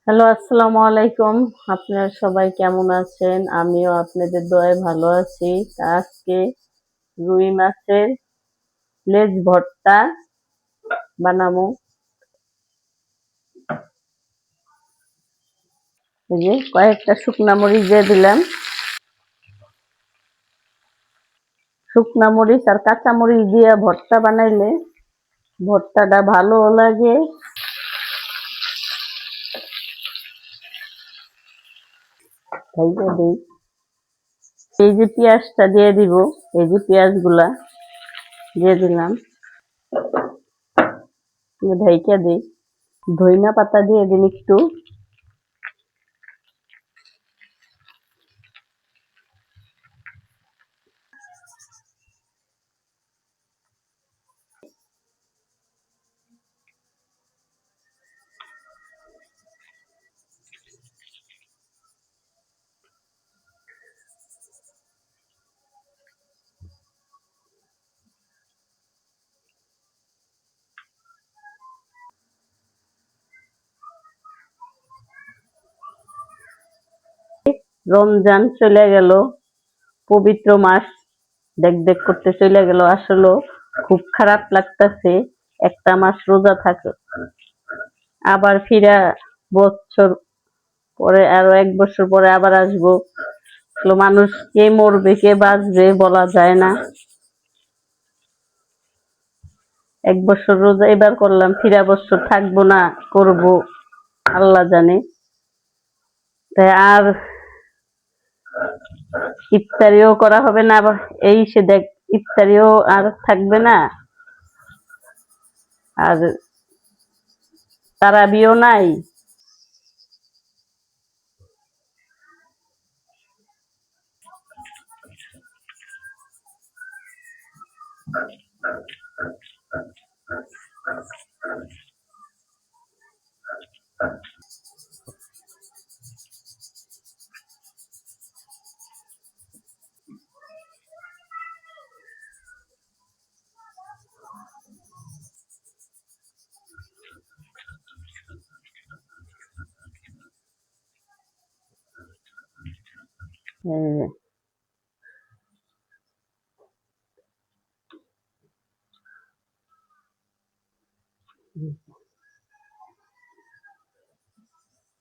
Hello, আসসালামু আলাইকুম। আপনারা সবাই কেমন আছেন? আমিও আপনাদের দয়ায় ভালো আছি। তা আজকে রুই মাছের লেজ ভর্তা বানাবো। এই যে কয়েকটা শুকনা মরিচ দিয়ে দিলাম। শুকনা মরিচ আর কাঁচা মরিচ দিয়ে ভর্তা বানাইলে ভর্তাটা ভালো লাগে। ভাইজা দিই। এই যে পেঁয়াজটা দিয়ে দিব, এই যে পেঁয়াজগুলা দিয়ে দিলাম, ঢাইকা দিই। ধইনা পাতা দিয়ে দিন একটু। রমজান চলে গেল, পবিত্র মাস দেখ দেখ করতে চলে গেল। আসলে খুব খারাপ লাগতেছে, একটা মাস রোজা থাকে, আবার ফিরা বছর পরে, আরো 1 বছর পরে আবার আসবো। মানুষ কে মরবে কে বাঁচবে বলা যায় না। 1 বছর রোজা এবার করলাম, ফিরা বছর থাকবো না করব আল্লাহ জানে। তাই আর ইফতারিও করা হবে না, আবার এই সে দেখ ইফতারিও আর থাকবে না, আর তারাবিও নাই। হ্যাঁ,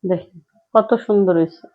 দেখ কত সুন্দর হয়েছে।